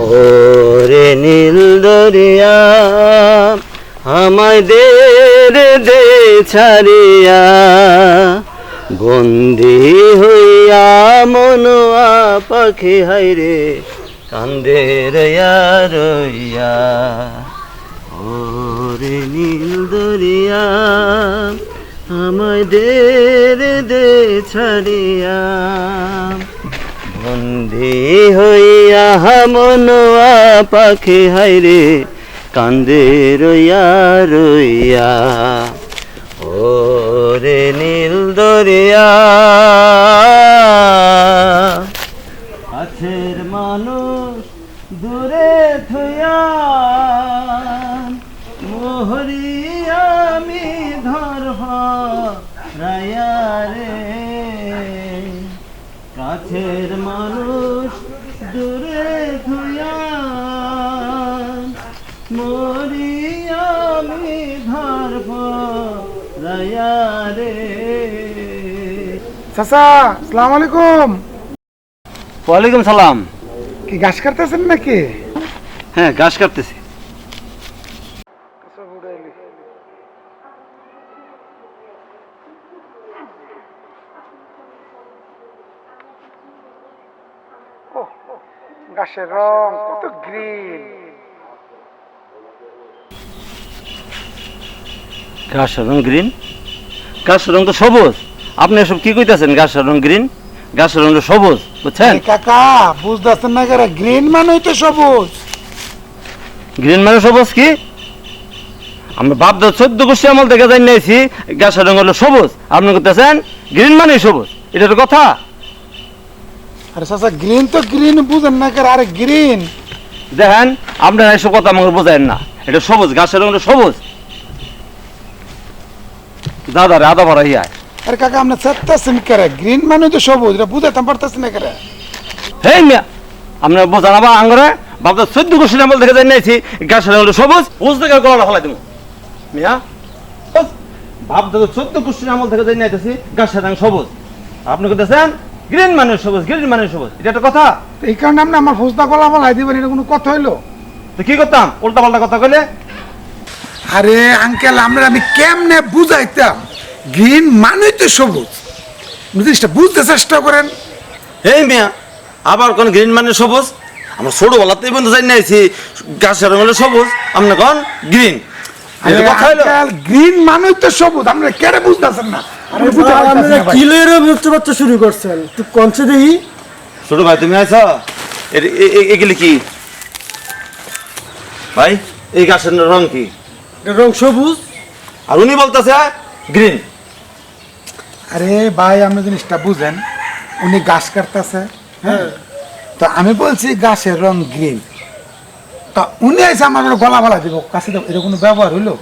ওরে নীল দরিয়া আমায় দে ছাড়িয়া, বন্দি হইয়া মনোয়া পাখি হাইরে কান্দে রইয়া রইয়া। ওরে নীল দরিয়া আমায় দে ছাড়িয়া, বন্দি হইয়া মনোয়া পাখি হাইরে কান্দে রইয়া রইয়া। ওরে নীল দরিয়া কাছের মানুষ দূরে থইয়া, মোহরি আমি ধরব রায়া রে। কাছের মানুষ দূরে থইয়া, মরি আমি ধরব রায়া রে। চাচা, আসসালামু আলাইকুম। ওয়ালাইকুম সালাম। কি ঘাস কাটতেছেন নাকি? হ্যাঁ, ঘাস কাটতেছি। ঘাসের রং কত গ্রিন। ঘাসের রং গ্রিন? ঘাসের রং তো সবুজ। আপনি এসব কি কইতাছেন? ঘাসের রং গ্রিন, ঘাসের রং সবুজ, বুঝছেন? কাকা বুঝতেছেন না করে, গ্রিন মানে তো সবুজ। গ্রিন মানে সবুজ কি? আমরা বাপ দাদা 14 গোষ্ঠী আমল থেকে জানি নিয়েছি ঘাসের রং হলো সবুজ। আপনি করতেছেন গ্রিন মানে সবুজ, এটা তো কথা। আরে চাচা, গ্রিন তো গ্রিন বুঝেন না করে। আরে গ্রিন দেখেন, আপনারা এসব কথা আমাকে বোঝায়েন না। এটা সবুজ, ঘাসের রং সবুজ। দাদা রে আদা ভরা ইয়া। আরে কাকা আপনি চেষ্টাছেন করে, গ্রিন মানে তো সবুজ, এটা বুঝাতে পারতেছেন না করে। হে মিয়া, আপনার বোঝান আবার আঙ্গরে বাপ দাদা 14 গোষ্ঠী আমল থেকে জানি নিয়েছি ঘাসের রং সবুজ। বুঝ থেকে গলা ফেলাই দেবো মিয়া। বাপ দাদা 14 গোষ্ঠী আমল থেকে জানি নিয়েছি ঘাসের রং সবুজ। আপনি করতেছেন গ্রিন মানে সবুজ, গ্রিন মানে সবুজ, এটা একটা কথা? এই কারণে আপনি আমার ফুসদা গলা বলাই দিবেন, এটা কোনো কথা হইলো? তো কি করতাম? উল্টা পাল্টা কথা কইলে? আরে আঙ্কেল, আমি কেমনে বুঝাইতাম গ্রিন মানে তো সবুজ? জিনিসটা বুঝতে চেষ্টা করেন। এই মিয়া, আবার কোন গ্রিন মানে সবুজ? আমরা ছোটবেলাতেই বন্ধু জানি নিয়েছি ঘাসের রং হলো সবুজ, আপনি কোন গ্রিন। গ্রিন মানে তো সবুজ, আপনি কেন বুঝতেছেন না? শুরু করছেন তুই কনসে দেখি। ছোট ভাই তুমি আছ? এগুলি কি ভাই? এই ঘাসের রং কি? রং সবুজ, আর উনি বলতেছে গ্রিন। আরে ভাই, আপনি জিনিসটা বুঝেন, উনি ঘাস কাটতেছে, হ্যাঁ, তো আমি বলছি ঘাসের রং গ্রিন, তা উনি এসে আমার গলা বলা দিব কাছে, এটা কোনো ব্যবহার হইলো?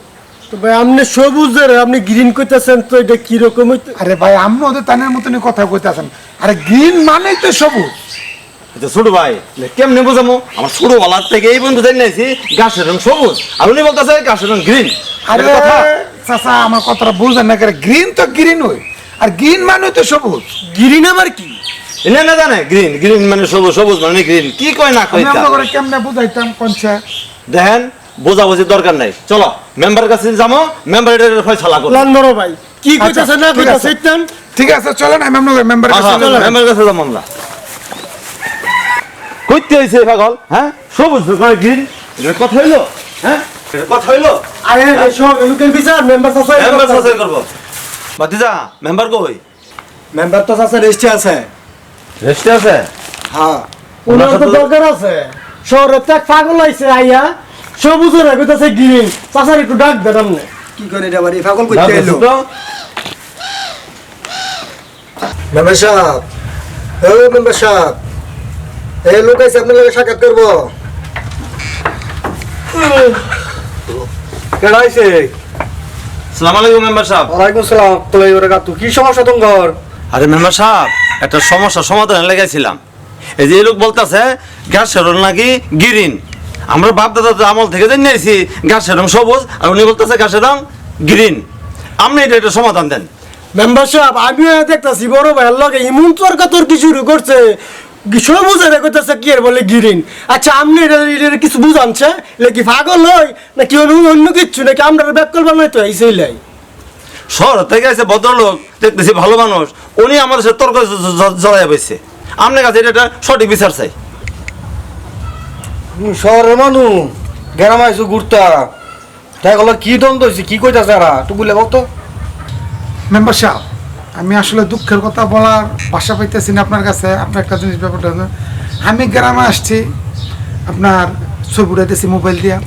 তো ভাই আপনি সবুজের আপনি গ্রিন কইতেছেন, তো এটা কিরকম? আরে ভাই, আপনি ওদের তানের মতনই কথা কইতেছেন। আরে গ্রিন মানেই তো সবুজ। ছোট ভাই কেমনে বোঝামো? আমার ছোটবেলার থেকে এই বন্ধু জানি নিয়েছি ঘাসের রং সবুজ, আর উনি বলতেছে ঘাসের রং গ্রিন। আরে চাচা, আমার কথাটা বুঝেন না করে, গ্রিন তো গ্রিন হয়, আর গ্রিন মানে তো সবুজ। গ্রিন আবার কি? না না জানে, গ্রিন গ্রিন মানে সবুজ, সবুজ মানে গ্রিন। কি কয় না কয় কেমনে বুঝাইতাম কোনটা? দেখেন, বোঝাবুঝির দরকার নাই। চলো মেম্বার কাছে যাবো, মেম্বার এটা ফয়সালা করব। বড় ভাই কি কইতাছেন না কইতাছেন? ঠিক আছে, চলেন আমি আপনাদের মেম্বার কাছে চলো, মেম্বার কাছে যাবো আমরা। কইতে হইছে পাগল? হ্যাঁ, সবুজ মানে গ্রিন, এটা কথা হইলো? হ্যাঁ, এটা কথা হইলো? আরে সব লোকের বিচার মেম্বার সাসাই মেম্বার সাসাই করব। বাতিজা, মেম্বার কই? মেম্বার তো সাসা রেস্টে আছে। রেস্টে আছে? হ্যাঁ, ওনার তো দরকার আছে। শহরে তো এক পাগল আইছে আইয়া সবুজের কইতাছে গ্রিন। চাচার একটু ডাক দেন আপনি। কি করে এটা বাড়ি পাগল কইতে আইলো? মেম্বার সাহেব, মেম্বার সাহেব, এই লোক আইছে আপনার লগে সাক্ষাৎ করব। কেডা আইছে? আসসালামু আলাইকুম মেম্বার সাহেব। ওয়ালাইকুম সালাম। তোলাই ওরে কাতু কি সমস্যা তোমার? আরে মেম্বার সাহেব, একটা সমস্যা সমাধান লাগাইছিলাম। এই যে লোক বলতেছে ঘাসের রং নাকি গ্রিন। আমরা বাপ দাদা আমল থেকে জানি নিয়েছি ঘাসের রং সবুজ, আর উনি বলতেছে ঘাসের রং গ্রিন। আপনি এটা একটা সমাধান দেন। মেম্বার সাহেব, আমিও দেখতাছি বড় ভাইয়ের লগে ইমন তর্কাতর্কি শুরু করছে। সবুজের কইতাছে কি আর বলে গ্রিন। আচ্ছা আপনি এটা কিছু বুঝানছে কি পাগল হয় নাকি অন্য কিছু নাকি আমরা ব্যাকল বানাইতে আইছিলাই? শহর থেকে আছে ভদ্রলোক, দেখতেছি ভালো মানুষ, উনি আমাদের সাথে তর্ক জড়াইয়া বসছে। আপনার কাছে এটা একটা সঠিক বিচার চাই। শহরের মানুষ গ্রামে আইসো ঘুরতে তাই বলো কি দ্বন্দ্ব হয়েছে, কি কইতাছে এরা একটু বলে কত? মেম্বার সাহেব, আমি আসলে দুঃখের কথা বলার ভাষা পাইতেছি না আপনার কাছে। আপনার একটা জিনিস ব্যাপারটা হলো, আমি গ্রামে আসছি, আপনার ছবি উঠাইতেছি মোবাইল দিয়া,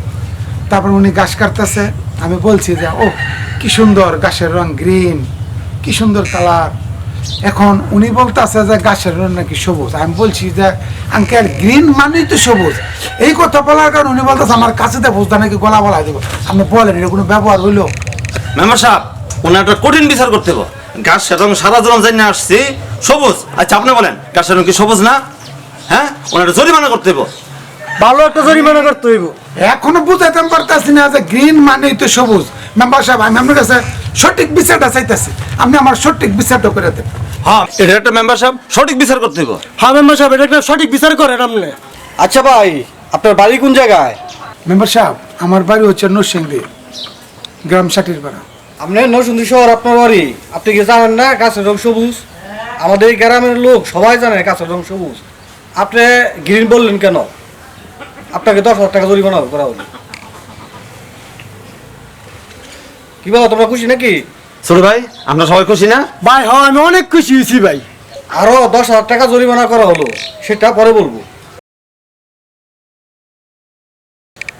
তারপর উনি গাছ কাটতেছে, আমি বলছি যে ও কি সুন্দর গাছের রং গ্রিন, কি সুন্দর কালার। এখন উনি বলতেছে যে গাছের রং নাকি সবুজ। আমি বলছি যে আঙ্কেল গ্রিন মানেই তো সবুজ। এই কথা বলার কারণে উনি বলতেছে আমার কাছে দিয়ে বুঝতে নাকি গলা বলা দেবো। আপনি বলেন এটা কোনো ব্যবহার হইলো? মেম্বার সাহেব, ওনার একটা কঠিন বিচার করতে হবে। গাছের রং সারা জীবন জানিয়ে আসছি সবুজ। আচ্ছা আপনি বলেন গাছের রং কি সবুজ না? হ্যাঁ, ওনার একটা জরিমানা করতে হবে। ভালো একটা জরিমানা করতে হইব। এখনো বুঝাইতে পারতেছি না যে গ্রিন মানেই তো সবুজ। মেম্বার সাহেব, আমি আপনার কাছে সঠিক বিচারটা চাইতেছি, আপনি আমার সঠিক বিচারটা করে দেন। হ্যাঁ, এটা একটা মেম্বার সাহেব সঠিক বিচার করতে হবে। হ্যাঁ মেম্বার সাহেব, এটা একটা সঠিক বিচার করেন আপনি। আচ্ছা ভাই, আপনার বাড়ি কোন জায়গায়? মেম্বার সাহেব, আমার বাড়ি হচ্ছে নরসিংদী, গ্রাম সাটিরপাড়া। আপনার নরসিংদী শহর আপনার বাড়ি, আপনি কি জানেন না গাছের রং সবুজ? আমাদের এই গ্রামের লোক সবাই জানে গাছের রং সবুজ। আপনি গ্রিন বললেন কেন? আপনাকে 10,000 টাকা জরিমানা করা হলো। কি বলো, তোমরা খুশি নাকি? ছোট ভাই, আমরা সবাই খুশি না? ভাই হ্যাঁ, আমি অনেক খুশি হয়েছি ভাই। আরো 10,000 টাকা জরিমানা করা হলো, সেটা পরে বলবো।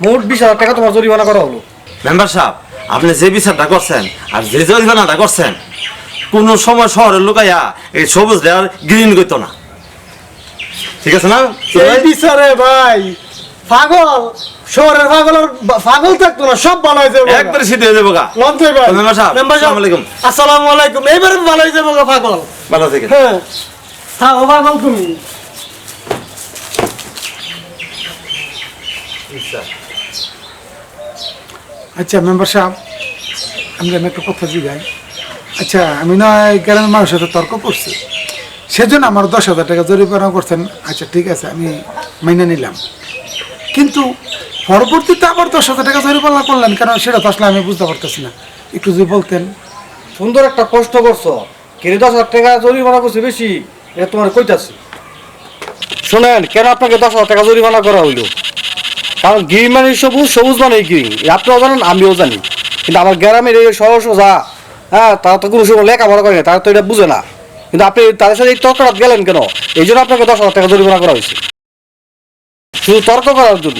মোট 20,000 টাকা তোমার জরিমানা করা হলো। মেম্বার সাহেব, আপনি যে বিচারটা করছেন আর যে জরিমানাটা করছেন, কোন সময় শহরের লোকাইয়া এই সবুজ আর গ্রিন করতো না। ঠিক আছে না? এই বিচারে ভাই পাগল, শহরের পাগল থাকতো না, সব ভালো হয়ে যাবে একবারে শীত হয়ে যাবো গা। লঞ্চে ভাই। মেম্বার সাহেব, মেম্বার সাহেব, আসসালামু আলাইকুম। আসসালামু আলাইকুম। এইবারে ভালো হয়ে যাবো গা পাগল। ভালো থেকে। হ্যাঁ থাকো পাগল তুমি। আচ্ছা মেম্বার সাহেব, আমি একটা কথা জিগাই। আচ্ছা, আমি নয় গ্রামের মানুষের সাথে তর্ক করছি, সেজন্য আমার 10,000 টাকা জরিমানা করছেন। আচ্ছা ঠিক আছে, আমি মাইনে নিলাম, কিন্তু পরবর্তীতে আবার 10,000 টাকা জরিমানা করলেন কেন, সেটা তো আসলে আমি বুঝতে পারতেছি না। একটু যদি বলতেন। সুন্দর একটা প্রশ্ন করছো, কেন 10,000 টাকা জরিমানা করছে বেশি, এটা তোমার কইতাছি। শোনেন, কেন আপনাকে 10,000 টাকা জরিমানা করা হইলো? কারণ গ্রিন মানে সবুজ, সবুজ মানে গ্রিন, আপনিও জানেন আমিও জানি। কিন্তু আমার গ্রামের এই সহজ সোজা, হ্যাঁ, তারা তো কোনো সময় লেখাপড়া করে না, তারা তো এটা বুঝে না। কিন্তু আপনি তাদের সাথে এই তর্কটা গেলেন কেন? এই জন্য আপনাকে 10,000 টাকা জরিমানা করা হয়েছে, শুধু তর্ক করার জন্য।